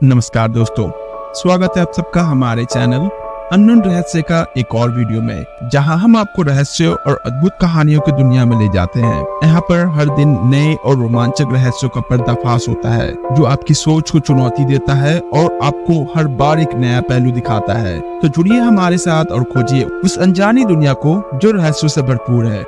नमस्कार दोस्तों, स्वागत है आप सबका हमारे चैनल अननोन रहस्य का एक और वीडियो में, जहां हम आपको रहस्यों और अद्भुत कहानियों की दुनिया में ले जाते हैं। यहाँ पर हर दिन नए और रोमांचक रहस्यों का पर्दाफाश होता है, जो आपकी सोच को चुनौती देता है और आपको हर बार एक नया पहलू दिखाता है। तो जुड़िए हमारे साथ और खोजिए उस अनजानी दुनिया को जो रहस्यों से भरपूर है।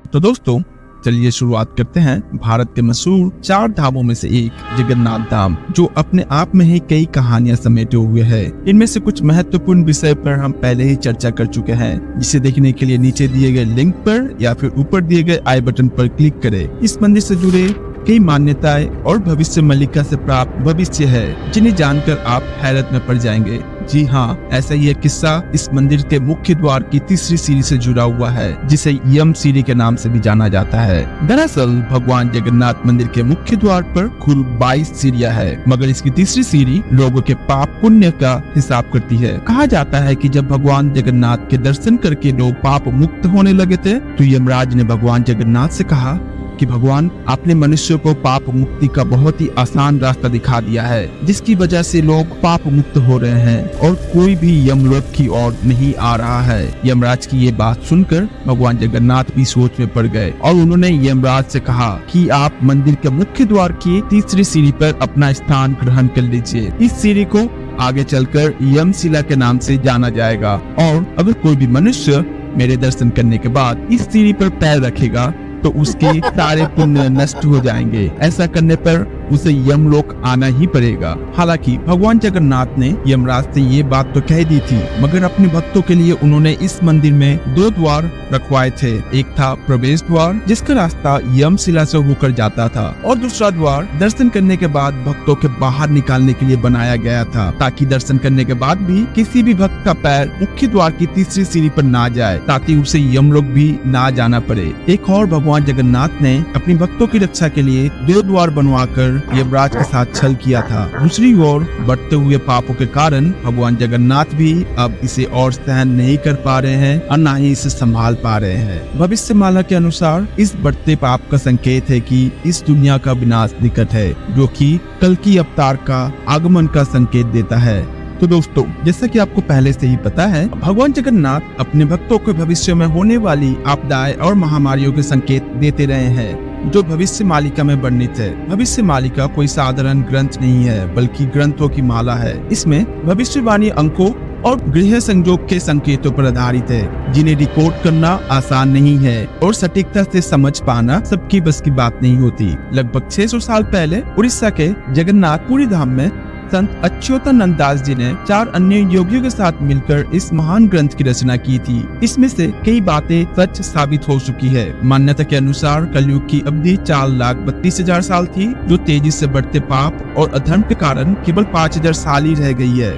तो दोस्तों, चलिए शुरुआत करते हैं भारत के मशहूर 4 धामों में से एक जगन्नाथ धाम, जो अपने आप में ही कई कहानियां समेटे हुए है। इनमें से कुछ महत्वपूर्ण विषय पर हम पहले ही चर्चा कर चुके हैं, जिसे देखने के लिए नीचे दिए गए लिंक पर या फिर ऊपर दिए गए आई बटन पर क्लिक करें। इस मंदिर से जुड़े कई मान्यताएं और भविष्य मल्लिका से प्राप्त भविष्य है, जिन्हें जानकर आप हैरत में पड़ जाएंगे। जी हाँ, ऐसा ही एक किस्सा इस मंदिर के मुख्य द्वार की तीसरी सीढ़ी से जुड़ा हुआ है, जिसे यम सीढ़ी के नाम से भी जाना जाता है। दरअसल भगवान जगन्नाथ मंदिर के मुख्य द्वार पर कुल 22 सीढ़ियां है, मगर इसकी तीसरी सीढ़ी लोगों के पाप पुण्य का हिसाब करती है। कहा जाता है कि जब भगवान जगन्नाथ के दर्शन करके लोग पाप मुक्त होने लगे थे, तो यमराज ने भगवान जगन्नाथ से कहा कि भगवान, आपने मनुष्यों को पाप मुक्ति का बहुत ही आसान रास्ता दिखा दिया है, जिसकी वजह से लोग पाप मुक्त हो रहे हैं और कोई भी यमलोक की ओर नहीं आ रहा है। यमराज की ये बात सुनकर भगवान जगन्नाथ भी सोच में पड़ गए और उन्होंने यमराज से कहा कि आप मंदिर के मुख्य द्वार की तीसरी सीढ़ी पर अपना स्थान ग्रहण कर लीजिए। इस सीढ़ी को आगे चलकर यमशिला के नाम से जाना जाएगा, और अगर कोई भी मनुष्य मेरे दर्शन करने के बाद इस सीढ़ी पर पैर रखेगा तो उसके सारे पुण्य नष्ट हो जाएंगे। ऐसा करने पर उसे यमलोक आना ही पड़ेगा। हालांकि भगवान जगन्नाथ ने यमराज से ये बात तो कह दी थी, मगर अपने भक्तों के लिए उन्होंने इस मंदिर में 2 द्वार रखवाए थे। एक था प्रवेश द्वार, जिसका रास्ता यमशिला से होकर जाता था, और दूसरा द्वार दर्शन करने के बाद भक्तों के बाहर निकालने के लिए बनाया गया था, ताकि दर्शन करने के बाद भी किसी भी भक्त का पैर मुख्य द्वार की तीसरी सीढ़ी पर ना जाए, ताकि उसे यमलोक भी ना जाना पड़े। एक और भगवान जगन्नाथ ने अपने भक्तों की रक्षा के लिए 2 द्वार बनवाकर यमराज के साथ छल किया था। दूसरी ओर बढ़ते हुए पापों के कारण भगवान जगन्नाथ भी अब इसे और सहन नहीं कर पा रहे हैं और ना ही इसे संभाल पा रहे हैं। भविष्यमाला के अनुसार इस बढ़ते पाप का संकेत है कि इस दुनिया का विनाश निकट है, जो कि कल की अवतार का आगमन का संकेत देता है। तो दोस्तों, जैसा कि आपको पहले से ही पता है, भगवान जगन्नाथ अपने भक्तों को भविष्य में होने वाली आपदाएं और महामारियों के संकेत देते रहे हैं, जो भविष्य मालिका में वर्णित है। भविष्य मालिका कोई साधारण ग्रंथ नहीं है, बल्कि ग्रंथों की माला है। इसमें भविष्यवाणी अंकों और गृह संयोग के संकेतों पर आधारित है, जिन्हें रिकॉर्ड करना आसान नहीं है और सटीकता से समझ पाना सबकी बस की बात नहीं होती। लगभग 600 साल पहले उड़ीसा के जगन्नाथपुरी धाम में संत अच्युतानंद दास जी ने 4 अन्य योगियों के साथ मिलकर इस महान ग्रंथ की रचना की थी। इसमें से कई बातें सच साबित हो चुकी है। मान्यता के अनुसार कलयुग की अवधि 4,32,000 साल थी, जो तेजी से बढ़ते पाप और अधर्म के कारण केवल 5,000 साल ही रह गई है।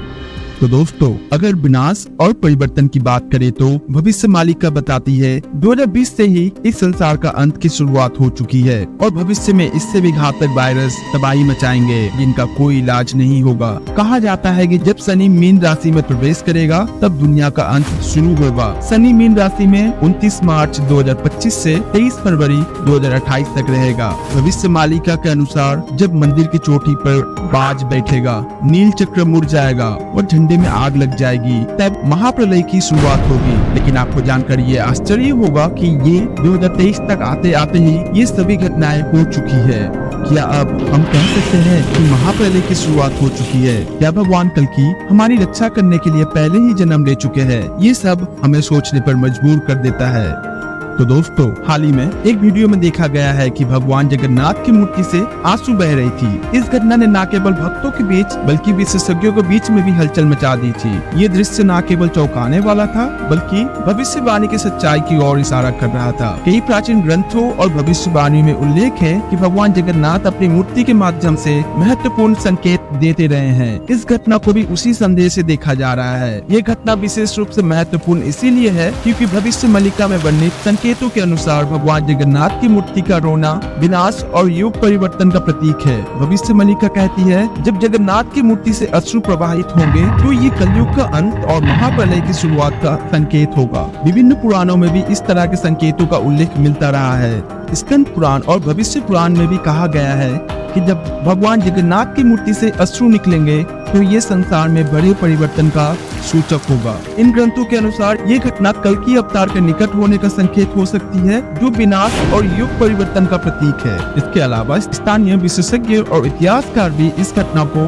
तो दोस्तों, अगर विनाश और परिवर्तन की बात करें तो भविष्य मालिका बताती है 2020 से ही इस संसार का अंत की शुरुआत हो चुकी है, और भविष्य में इससे भी घातक वायरस तबाही मचाएंगे, जिनका कोई इलाज नहीं होगा। कहा जाता है कि जब शनि मीन राशि में प्रवेश करेगा, तब दुनिया का अंत शुरू होगा। शनि मीन राशि में 29 मार्च 2025 से 23 फरवरी 2028 तक रहेगा। भविष्य मालिका के अनुसार जब मंदिर की चोटी पर बाज बैठेगा, नील चक्र मुड़ जाएगा और झंडे में आग लग जाएगी, तब महाप्रलय की शुरुआत होगी। लेकिन आपको जानकर ये आश्चर्य होगा कि ये 2023 तक आते आते ही ये सभी घटनाएं हो चुकी है। क्या अब हम कह सकते हैं कि महाप्रलय की शुरुआत हो चुकी है? क्या भगवान कल्कि हमारी रक्षा करने के लिए पहले ही जन्म ले चुके हैं? ये सब हमें सोचने पर मजबूर कर देता है। तो दोस्तों, हाल ही में एक वीडियो में देखा गया है कि भगवान जगन्नाथ की मूर्ति से आंसू बह रही थी। इस घटना ने न केवल भक्तों के बीच बल्कि विशेषज्ञों के बीच में भी हलचल मचा दी थी। ये दृश्य न केवल चौंकाने वाला था, बल्कि भविष्यवाणी की सच्चाई की ओर इशारा कर रहा था। कई प्राचीन ग्रंथों और भविष्यवाणी में उल्लेख है कि भगवान जगन्नाथ अपनी मूर्ति के माध्यम से महत्वपूर्ण संकेत देते रहे हैं। इस घटना को भी उसी संदेश से देखा जा रहा है। ये घटना विशेष रूप से महत्वपूर्ण इसीलिए है क्योंकि भविष्य मल्लिका में वर्णित संकेतों के अनुसार भगवान जगन्नाथ की मूर्ति का रोना विनाश और युग परिवर्तन का प्रतीक है। भविष्य मलिका कहती है, जब जगन्नाथ की मूर्ति से अश्रु प्रवाहित होंगे तो ये कलयुग का अंत और महाप्रलय की शुरुआत का संकेत होगा। विभिन्न पुराणों में भी इस तरह के संकेतों का उल्लेख मिलता रहा है। स्कंद पुराण और भविष्य पुराण में भी कहा गया है कि जब भगवान जगन्नाथ की मूर्ति से अश्रु निकलेंगे तो ये संसार में बड़े परिवर्तन का सूचक होगा। इन ग्रंथों के अनुसार ये घटना कल की अवतार के निकट होने का संकेत हो सकती है, जो विनाश और युग परिवर्तन का प्रतीक है। इसके अलावा स्थानीय विशेषज्ञ और इतिहासकार भी इस घटना को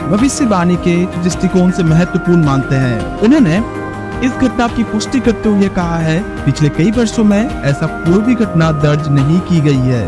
भविष्यवाणी के दृष्टिकोण से महत्वपूर्ण मानते हैं। उन्होंने इस घटना की पुष्टि करते हुए कहा है, पिछले कई वर्षों में ऐसा कोई भी घटना दर्ज नहीं की गई है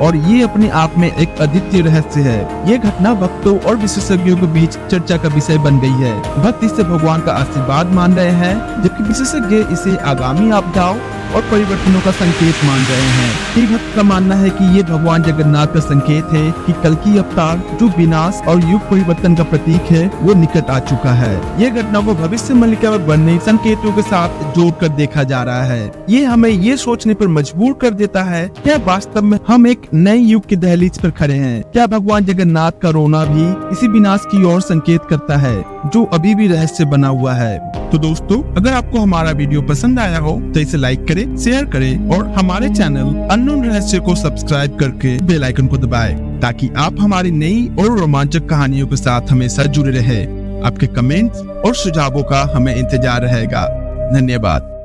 और ये अपने आप में एक अद्वितीय रहस्य है। ये घटना भक्तों और विशेषज्ञों के बीच चर्चा का विषय बन गई है। भक्त इसे भगवान का आशीर्वाद मान रहे हैं, जबकि विशेषज्ञ इसे आगामी आपदाओं और परिवर्तनों का संकेत मान रहे हैं। एक भक्त का मानना है कि ये भगवान जगन्नाथ का संकेत है कि कल की अवतार, जो विनाश और युग परिवर्तन का प्रतीक है, वो निकट आ चुका है। ये घटना को भविष्य मलिका और बनने संकेतों के साथ जोड़कर देखा जा रहा है। ये हमें ये सोचने पर मजबूर कर देता है, क्या वास्तव में हम एक नए युग की दहलीज पर खड़े हैं? क्या भगवान जगन्नाथ का रोना भी इसी विनाश की ओर संकेत करता है, जो अभी भी रहस्य बना हुआ है? तो दोस्तों, अगर आपको हमारा वीडियो पसंद आया हो तो इसे लाइक करें, शेयर करें और हमारे चैनल अननोन रहस्य को सब्सक्राइब करके बेल आइकन को दबाएं, ताकि आप हमारी नई और रोमांचक कहानियों के साथ हमेशा जुड़े रहें। आपके कमेंट्स और सुझावों का हमें इंतजार रहेगा। धन्यवाद।